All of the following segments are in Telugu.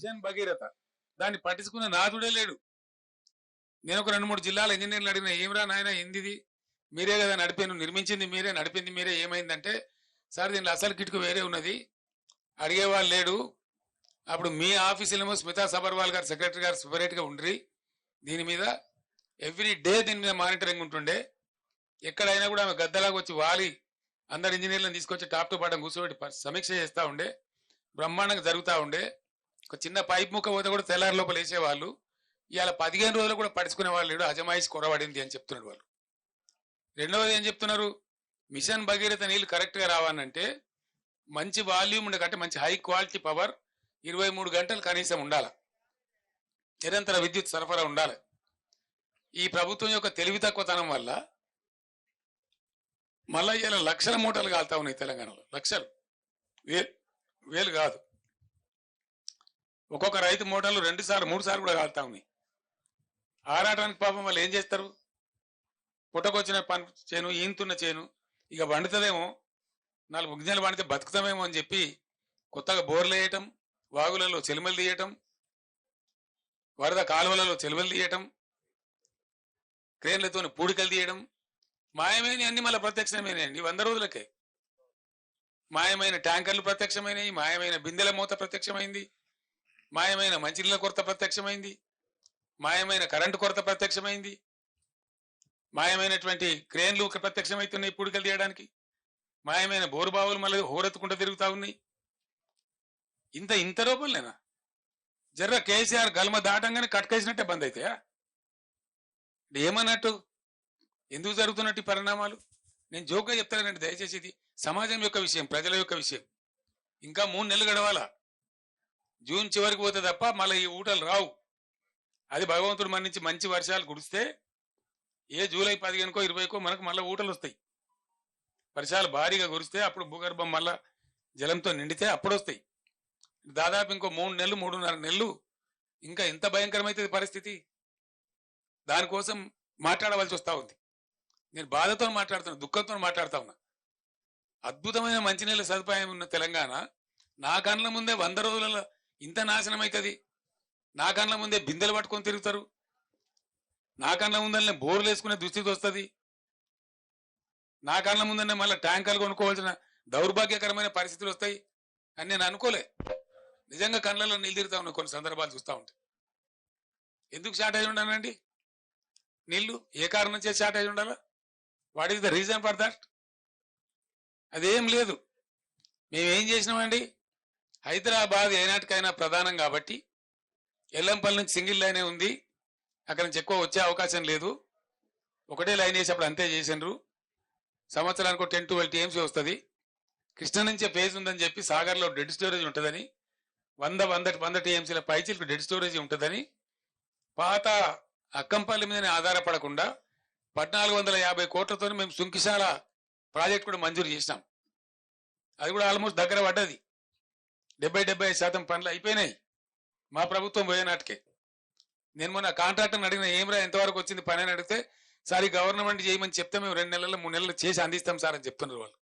మిషన్ భగీరథ దాన్ని పట్టించుకున్న నాదుడే లేడు. నేను ఒక 2-3 జిల్లాల ఇంజనీర్లు అడిగిన, ఏమిరా నాయన ఏందిది, మీరే కదా నడిపాను, నిర్మించింది మీరే, నడిపింది మీరే, ఏమైందంటే సార్ దీనిలో అసలు కిటుకు వేరే ఉన్నది, అడిగేవాళ్ళు లేడు. అప్పుడు మీ ఆఫీసులేమో స్మితా సబర్వాల్ గారు సెక్రటరీ గారు సెపరేట్గా ఉండ్రి, దీని మీద ఎవ్రీ డే దీని మీద మానిటరింగ్ ఉంటుండే, ఎక్కడైనా కూడా ఆమె గద్దలాగా వచ్చి వాలి అందరు ఇంజనీర్లను తీసుకొచ్చి టాప్ టు బాటం కూర్చోబెట్టి సమీక్ష చేస్తూ ఉండే, బ్రహ్మాండంగా జరుగుతూ ఉండే. ఒక చిన్న పైప్ ముక్క పోతే కూడా తెల్లారి లోపల వేసేవాళ్ళు. ఇవాళ 15 రోజులు కూడా పడుచుకునే వాళ్ళు లేడు, అజమాయిషి కొరబడింది అని చెప్తున్నాడు వాళ్ళు. రెండవది ఏం చెప్తున్నారు, మిషన్ భగీరథ నీళ్ళు కరెక్ట్గా రావాలంటే మంచి వాల్యూమ్ ఉండకంటే మంచి హై క్వాలిటీ పవర్ 23 గంటలు కనీసం ఉండాలి, నిరంతర విద్యుత్ సరఫరా ఉండాలి. ఈ ప్రభుత్వం యొక్క తెలివి తక్కువతనం వల్ల మళ్ళా ఇలా లక్షల మూటలు కాలుతా ఉన్నాయి తెలంగాణలో, లక్షలు, వేలు కాదు. ఒక్కొక్క రైతు మూటలు 2 సార్లు 3 సార్లు కూడా కాలుతా ఉన్నాయి. ఆరాటానికి పాపం వాళ్ళు ఏం చేస్తారు, పుట్టకొచ్చిన పని చేను, ఈంతున్న చేను ఇక వండుతుందేమో, 4 గిన్నెలు వండితే బతుకుతామేమో అని చెప్పి కొత్తగా బోర్లు వేయటం, వాగులలో చెలుమలు తీయటం, వరద కాలువలలో చెలుమలు తీయటం, క్రేన్లతో పూడికలు తీయడం, మాయమైన అన్ని మళ్ళీ ప్రత్యక్షమైనాయండి 100 రోజులకే. మాయమైన ట్యాంకర్లు ప్రత్యక్షమైనవి, మాయమైన బిందెల మూత ప్రత్యక్షమైంది, మాయమైన మంచినీళ్ళ కొరత ప్రత్యక్షమైంది, మాయమైన కరెంటు కొరత ప్రత్యక్షమైంది, మాయమైనటువంటి క్రేన్లు ప్రత్యక్షమవుతున్నాయి పూడికలు తీయడానికి, మాయమైన బోరుబావులు మళ్ళీ హోరెత్తుకుంటూ తిరుగుతా ఉన్నాయి. ఇంత రూపంలేనా? జర్ర కేసీఆర్ గల్మ దాటంగానే కట్కేసినట్టే బంద్ అవుతాయా? ఏమన్నట్టు, ఎందుకు జరుగుతున్నట్టు ఈ పరిణామాలు? నేను జోక్గా చెప్తానండి, దయచేసి ఇది సమాజం యొక్క విషయం, ప్రజల యొక్క విషయం. ఇంకా 3 నెలలు గడవాలా, జూన్ చివరికి పోతే తప్ప మళ్ళీ ఈ ఊటలు రావు. అది భగవంతుడు మన నుంచి మంచి వర్షాలు కురిస్తే ఏ జూలై 15కో 20కో మనకు మళ్ళీ ఊటలు వస్తాయి. వర్షాలు భారీగా కురిస్తే అప్పుడు భూగర్భం మళ్ళా జలంతో నిండితే అప్పుడు వస్తాయి. దాదాపు ఇంకో 3 నెలలు 3.5 నెలలు ఇంకా ఎంత భయంకరమైతుంది పరిస్థితి. దానికోసం మాట్లాడవలసి వస్తూ ఉంది. నేను బాధతో మాట్లాడుతున్నా, దుఃఖంతో మాట్లాడుతా ఉన్నా. అద్భుతమైన మంచినీళ్ళ సదుపాయం ఉన్న తెలంగాణ నా కళ్ళ ముందే 100 రోజులలో ఇంత నాశనం అవుతుంది. నా కళ్ళ ముందే బిందెలు పట్టుకొని తిరుగుతారు, నా కళ్ళ ముందరనే బోర్లు వేసుకునే దుస్థితి వస్తుంది, నా కళ్ళ ముందరనే మళ్ళీ ట్యాంకర్లు కొనుక్కోవాల్సిన దౌర్భాగ్యకరమైన పరిస్థితులు వస్తాయి అని నేను అనుకోలే. నిజంగా కళ్ళలో నీళ్ళు తిరుగుతా ఉన్నాయి కొన్ని సందర్భాలు చూస్తూ ఉంటాయి. ఎందుకు షార్టేజ్ ఉండాలండి నీళ్లు? ఏ కారణం చేసి షార్టేజ్ ఉండాలా? What is the reason for that? అదేం లేదు. మేమేం చేసినామండి, హైదరాబాద్ ఏనాటికైనా ప్రధానం కాబట్టి ఎల్లంపల్లి నుంచి సింగిల్ లైనే ఉంది, అక్కడి నుంచి ఎక్కువ వచ్చే అవకాశం లేదు, ఒకటే లైన్ వేసేప్పుడు అంతే చేసిండ్రు. సంవత్సరానికి 10-12 TMC వస్తుంది. కృష్ణ నుంచే ఫేజ్ ఉందని చెప్పి సాగర్లో డెడ్ స్టోరేజ్ ఉంటుందని, 100 TMCల పైచిలకు డెడ్ స్టోరేజ్ ఉంటుందని పాత అక్కంపల్లి మీదనే ఆధారపడకుండా 1450 కోట్లతో మేము సుంకిశాల ప్రాజెక్ట్ కూడా మంజూరు చేసినాం. అది కూడా ఆల్మోస్ట్ దగ్గర పడ్డది. 70-75% పనులు అయిపోయినాయి మా ప్రభుత్వం పోయేనాటికే. నేను మొన్న కాంట్రాక్టర్ని అడిగిన, ఏమరా ఎంతవరకు వచ్చింది పని అని అడిగితే, సార్ గవర్నమెంట్ చేయమని చెప్తే మేము 2 నెలలు 3 నెలలు చేసి అందిస్తాం సార్ అని చెప్తున్నారు వాళ్ళు.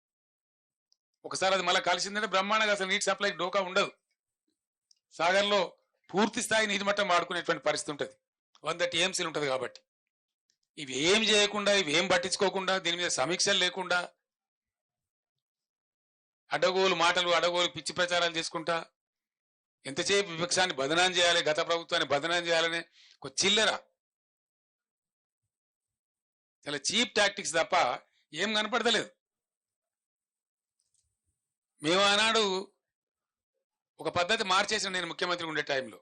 ఒకసారి అది మళ్ళీ కలిసిందంటే బ్రహ్మాండంగా అసలు నీటి సప్లై డోకా ఉండదు. సాగర్లో పూర్తి స్థాయి నీటి మట్టం వాడుకునేటువంటి పరిస్థితి ఉంటుంది, 100 TMCలు ఉంటుంది. కాబట్టి ఇవి ఏం చేయకుండా, ఇవి ఏం పట్టించుకోకుండా, దీని మీద సమీక్షలు లేకుండా అడ్డగోలు మాటలు, అడ్డగోలు పిచ్చి ప్రచారాలు చేసుకుంటా ఎంతసేపు విపక్షాన్ని బదనాం చేయాలి, గత ప్రభుత్వాన్ని బదనాం చేయాలని ఒక చిల్లర, చాలా చీప్ టాక్టిక్స్ తప్ప ఏం కనపడతలేదు. మేము ఆనాడు ఒక పద్ధతి మార్చేసిన, నేను ముఖ్యమంత్రి ఉండే టైంలో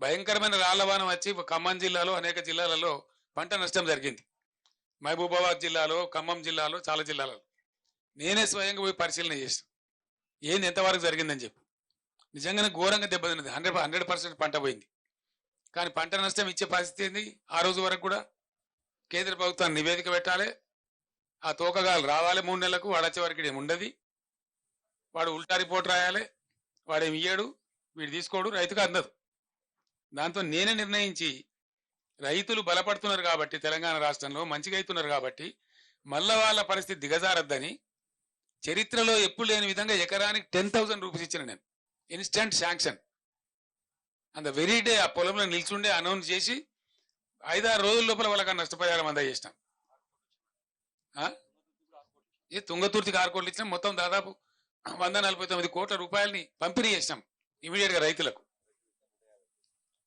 భయంకరమైన రాళ్లవానం వచ్చి ఖమ్మం జిల్లాలో అనేక జిల్లాలలో పంట నష్టం జరిగింది. మహబూబాబాద్ జిల్లాలో, ఖమ్మం జిల్లాలో, చాలా జిల్లాలలో నేనే స్వయంగా పోయి పరిశీలన చేసిన ఏంది ఎంతవరకు జరిగిందని చెప్పి. నిజంగానే ఘోరంగా దెబ్బతిన్నది, 100% పంట పోయింది. కానీ పంట నష్టం ఇచ్చే పరిస్థితి ఏంది? ఆ రోజు వరకు కూడా కేంద్ర ప్రభుత్వాన్ని నివేదిక పెట్టాలి, ఆ తోకగాలు రావాలి 3 నెలలకు, వాడు వచ్చే వరకు ఏమి ఉండదు, వాడు ఉల్టా రిపోర్ట్ రాయాలి, వాడేమి ఇయ్యాడు, వీడు తీసుకోడు, రైతుకు అందదు. దాంతో నేనే నిర్ణయించి, రైతులు బలపడుతున్నారు కాబట్టి తెలంగాణ రాష్ట్రంలో మంచిగా అవుతున్నారు కాబట్టి మళ్ళా వాళ్ళ పరిస్థితి దిగజారద్దని చరిత్రలో ఎప్పుడు లేని విధంగా ఎకరానికి 10,000 రూపీస్ ఇచ్చిన నేను, ఇన్స్టెంట్ శాంక్షన్. అంత వెరీ డే ఆ పొలంలో నిల్చుండే అనౌన్స్ చేసి 5-6 రోజుల లోపల వాళ్ళకి నష్టపరిహారం అందజేసినాం. ఈ తుంగతుర్తికి 6 కోట్లు ఇచ్చినాం. మొత్తం దాదాపు 149 కోట్ల రూపాయలని పంపిణీ చేసినాం ఇమీడియట్ గా రైతులకు.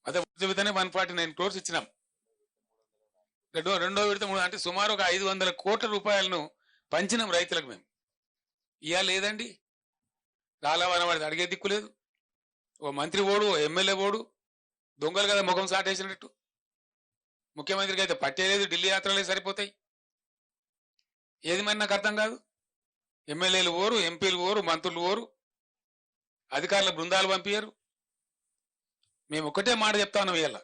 అదే విధంగా 149 crores ఇచ్చినాం. రెండో విడత అంటే సుమారు ఒక 500 కోట్ల రూపాయలను పంచినాం రైతులకు మేము. ఇవాళ లేదండి, రాలవనవాడి అడిగే దిక్కు లేదు. ఓ మంత్రి ఓడు, ఓ ఎమ్మెల్యే ఓడు, దొంగలు కదా ముఖం సాటేసినట్టు. ముఖ్యమంత్రికి అయితే పట్టేలేదు, ఢిల్లీ యాత్రలే సరిపోతాయి. ఏది మరి నాకు అర్థం కాదు. ఎమ్మెల్యేలు ఓరు, ఎంపీలు ఓరు, మంత్రులు ఓరు, అధికారుల బృందాలు పంపించారు. మేము ఒకటే మాట చెప్తా ఉన్నాం, ఇవాళ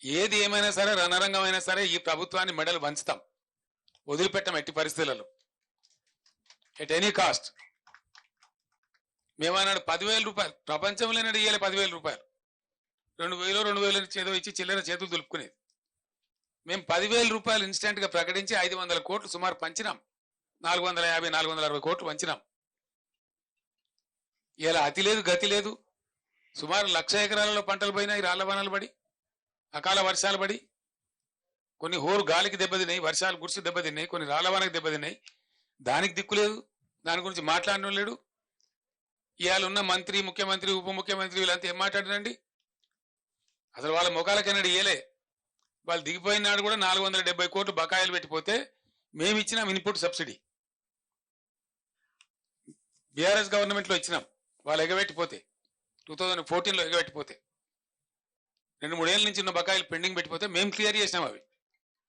ఏది ఏమైనా సరే రణరంగమైనా సరే ఈ ప్రభుత్వాన్ని మెడలు వంచుతాం, వదిలిపెట్టం ఎట్టి పరిస్థితులలో, ఎట్ ఎనీ కాస్ట్. మేమన్నాడు 10,000 రూపాయలు ప్రపంచంలో ఇయ్యాలి, 10,000 రూపాయలు, 2,000 చేదో ఇచ్చి చిల్లర చేతులు దులుపుకునేది. మేము 10,000 రూపాయలు ఇన్స్టెంట్ గా ప్రకటించి 500 కోట్లు సుమారు పంచినాం. 450-460 కోట్లు పంచినాం. ఇలా అతి లేదు గతి లేదు. సుమారు 1,00,000 ఎకరాలలో పంటలు పోయినాయి, రాళ్ల వనాలు పడి, అకాల వర్షాలు పడి, కొన్ని హోరు గాలికి దెబ్బతిన్నాయి, వర్షాలు గుర్సి దెబ్బతిన్నాయి, కొన్ని రాళ్లవానకి దెబ్బతిన్నాయి. దానికి దిక్కు లేదు, దాని గురించి మాట్లాడడం లేడు. ఇవాళ ఉన్న మంత్రి, ముఖ్యమంత్రి, ఉప ముఖ్యమంత్రి వీళ్ళంతా ఏం మాట్లాడారండి? అసలు వాళ్ళ ముఖాలకన్నాడు ఇయ్యలే. వాళ్ళు దిగిపోయినాడు కూడా 470 కోట్లు బకాయిలు పెట్టిపోతే మేము ఇచ్చినాం ఇన్పుట్ సబ్సిడీ. బీఆర్ఎస్ గవర్నమెంట్ లో ఇచ్చినాం. వాళ్ళు ఎగబెట్టిపోతే 2014లో ఎగబెట్టిపోతే 2-3 ఏళ్ళ నుంచి ఉన్న బకాయిలు పెండింగ్ పెట్టిపోతే మేము క్లియర్ చేసినాం. అవి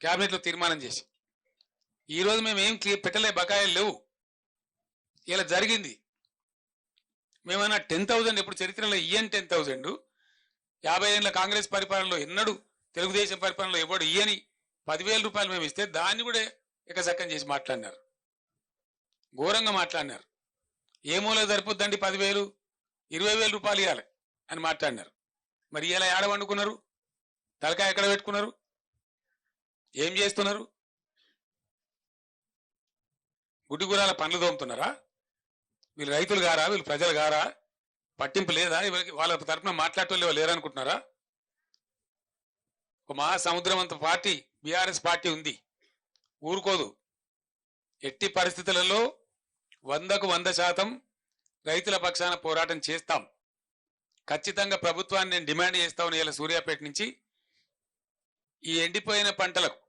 క్యాబినెట్ లో తీర్మానం చేసి ఈ రోజు మేము ఏం పెట్టలే, బకాయిలు లేవు. ఇలా జరిగింది. మేమన్నా 10,000 ఎప్పుడు చరిత్రలో ఇయ్యని 10,000 50 ఏళ్ళ కాంగ్రెస్ పరిపాలనలో ఎన్నడూ తెలుగుదేశం పరిపాలనలో ఎవడు ఇయ్యని 10,000 రూపాయలు మేము ఇస్తే దాన్ని కూడా ఎకసక్కం చేసి మాట్లాడినారు, ఘోరంగా మాట్లాడినారు. ఏ మూల సరిపోద్దండి 10,000, 20,000 రూపాయలు ఇవ్వాలి అని మాట్లాడినారు. మరి ఇలా ఏడ వండుకున్నారు? తలకాయ ఎక్కడ పెట్టుకున్నారు? ఏం చేస్తున్నారు? గుడ్డిగురాల పనులు తోముతున్నారా? వీళ్ళు రైతులు గారా? వీళ్ళు ప్రజలు గారా? పట్టింపు లేదా? వాళ్ళ తరఫున మాట్లాడటం లేరనుకుంటున్నారా? ఒక మహాసముద్రం అంత పార్టీ బీఆర్ఎస్ పార్టీ ఉంది, ఊరుకోదు. ఎట్టి పరిస్థితులలో 100కు 100% రైతుల పక్షాన పోరాటం చేస్తాం. ఖచ్చితంగా ప్రభుత్వాన్ని నేను డిమాండ్ చేస్తా ఉన్నా. ఇలా సూర్యాపేట నుంచి ఈ ఎండిపోయిన పంటలకు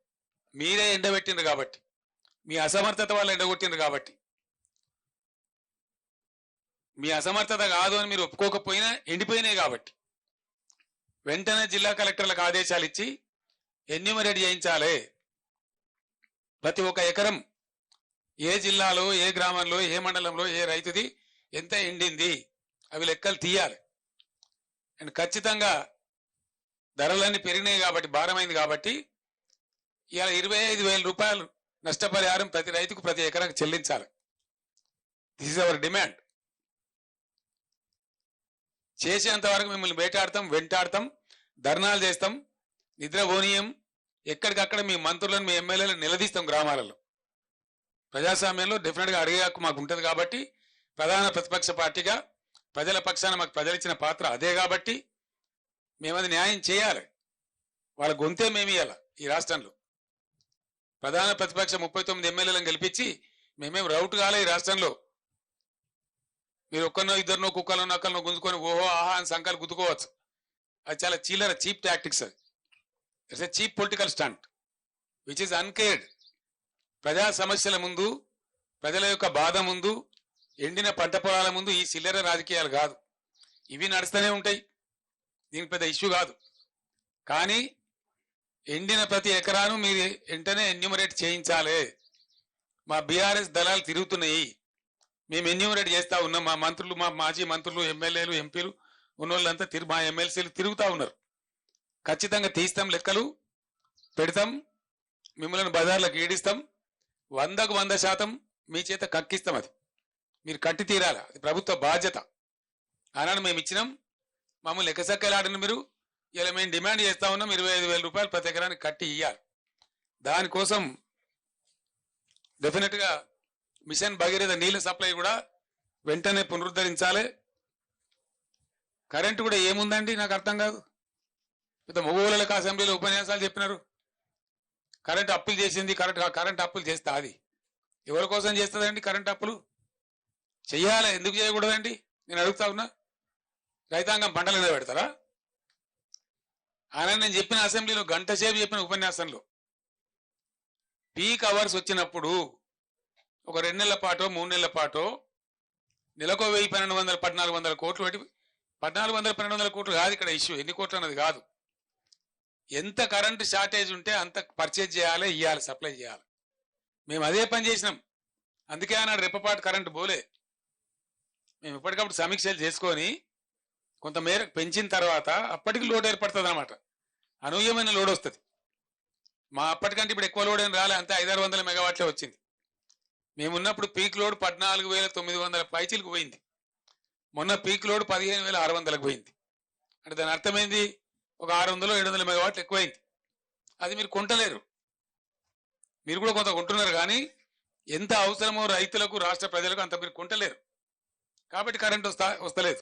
మీరే ఎండబెట్టిండ్రు కాబట్టి, మీ అసమర్థత వల్ల ఎండగొట్టిండ్రు కాబట్టి, మీ అసమర్థత కాదు అని మీరు ఒప్పుకోకపోయినా ఎండిపోయినాయి కాబట్టి వెంటనే జిల్లా కలెక్టర్లకు ఆదేశాలు ఇచ్చి ఎన్యూమరేట్ చేయించాలి. ప్రతి ఒక్క ఎకరం ఏ జిల్లాలో, ఏ గ్రామంలో, ఏ మండలంలో, ఏ రైతుది ఎంత ఎండింది అవి లెక్కలు తీయాలి. అండ్ ఖచ్చితంగా ధరలన్నీ పెరిగినాయి కాబట్టి, భారమైంది కాబట్టి ఇవాళ 25,000 రూపాయలు నష్టపరిహారం ప్రతి రైతుకు ప్రతి ఎకరాకు చెల్లించాలి. This is our demand. చేసేంత వరకు మిమ్మల్ని వేటాడతాం, వెంటాడతాం, ధర్నాలు చేస్తాం, నిద్రపోనీయం. ఎక్కడికక్కడ మీ మంత్రులను, మీ ఎమ్మెల్యేలను నిలదీస్తాం. గ్రామాలలో ప్రజాస్వామ్యంలో డెఫినెట్గా అడిగే హక్కు మాకు ఉంటుంది కాబట్టి, ప్రధాన ప్రతిపక్ష పార్టీగా ప్రజల పక్షాన మాకు ప్రజలు ఇచ్చిన పాత్ర అదే కాబట్టి మేమది న్యాయం చేయాలి. వాళ్ళ గొంతే మేము ఇవ్వాలి. ఈ రాష్ట్రంలో ప్రధాన ప్రతిపక్ష 39 ఎమ్మెల్యేలను గెలిపించి మేమేం రౌట్ కాలే. ఈ రాష్ట్రంలో మీరు ఒక్కరినో ఇద్దరినో కుక్కలో నక్కలను గుంజుకొని ఓహో ఆహా అని సంఖ్యలు గుద్దుకోవచ్చు. అది చాలా చీలర, చీప్ టాక్టిక్స్. అది it's a cheap political stunt which is uncared. ప్రజా సమస్యల ముందు, ప్రజల యొక్క బాధ ముందు, ఎండిన పంట పొలాల ముందు ఈ చిల్లర రాజకీయాలు కాదు. ఇవి నడుస్తూనే ఉంటాయి, దీనికి పెద్ద ఇష్యూ కాదు. కానీ ఎండిన ప్రతి ఎకరాను మీరు వెంటనే ఎన్యూమరేట్ చేయించాలి. మా బీఆర్ఎస్ దళాలు తిరుగుతున్నాయి, మేము ఎన్యూమరేట్ చేస్తా ఉన్నాం. మా మంత్రులు, మా మాజీ మంత్రులు, ఎమ్మెల్యేలు, ఎంపీలు ఉన్నోళ్ళంతా మా ఎమ్మెల్సీలు తిరుగుతూ ఉన్నారు. ఖచ్చితంగా తీస్తాం, లెక్కలు పెడతాం, మిమ్మల్ని బజార్లకు ఈడిస్తాం. 100కు 100% మీ చేత కక్కిస్తాం. అది మీరు కట్టి తీరాలి, అది ప్రభుత్వ బాధ్యత. ఆనాడు మేము ఇచ్చినాం, మమ్మల్ని ఎక్కసక్కలాడిన మీరు. ఇలా మేము డిమాండ్ చేస్తా ఉన్నాం 25,000 రూపాయలు ప్రతి ఎకరానికి కట్టి ఇయ్యాలి. దానికోసం డెఫినెట్గా మిషన్ భగీరథ నీళ్ళ సప్లై కూడా వెంటనే పునరుద్ధరించాలి. కరెంటు కూడా ఏముందండి నాకు అర్థం కాదు. పెద్ద మగవాళ్ళకి అసెంబ్లీలో ఉపన్యాసాలు చెప్పినారు. కరెంట్ అప్పులు చేసింది, కరెంట్ అప్పులు చేస్తా అది ఎవరి కోసం చేస్తుందండి? కరెంట్ అప్పులు చెయ్యాలి, ఎందుకు చేయకూడదండి? నేను అడుగుతా ఉన్నా. రైతాంగం పంటల మీద పెడతారా? ఆయన నేను చెప్పిన అసెంబ్లీలో గంట సేపు చెప్పిన ఉపన్యాసంలో పీక్ అవర్స్ వచ్చినప్పుడు ఒక 2 నెలల పాటో 3 నెలల పాటో నెలకు 1000, 1200, 1400 కోట్లు పెట్టి 1400, 1200 కోట్లు కాదు ఇక్కడ ఇష్యూ, ఎన్ని కోట్లు అన్నది కాదు. ఎంత కరెంటు షార్టేజ్ ఉంటే అంత పర్చేజ్ చేయాలి, ఇవ్వాలి, సప్లై చేయాలి. మేము అదే పని చేసినాం. అందుకే ఆనాడు రెప్పపాటు కరెంటు పోలే. మేము ఇప్పటికప్పుడు సమీక్షలు చేసుకొని కొంత మేరకు పెంచిన తర్వాత అప్పటికి లోడ్ ఏర్పడుతుంది అనమాట. అనూహ్యమైన లోడ్ వస్తుంది. మా అప్పటికంటే ఇప్పుడు ఎక్కువ లోడ్ ఏం రాలే, అంతే 500-600 మెగావాట్లే వచ్చింది. మేమున్నప్పుడు పీక్ లోడ్ 14,900 పైచీలకు పోయింది. మొన్న పీక్ లోడ్ 15,600లకు పోయింది. అంటే దాని అర్థమైంది, ఒక 600-700 మెగావాట్లు ఎక్కువైంది. అది మీరు కొంటలేరు. మీరు కూడా కొంత కొంటున్నారు, కానీ ఎంత అవసరమో రైతులకు రాష్ట్ర ప్రజలకు అంత మీరు కొంటలేరు. కాబట్టి కరెంట్ వస్తలేదు.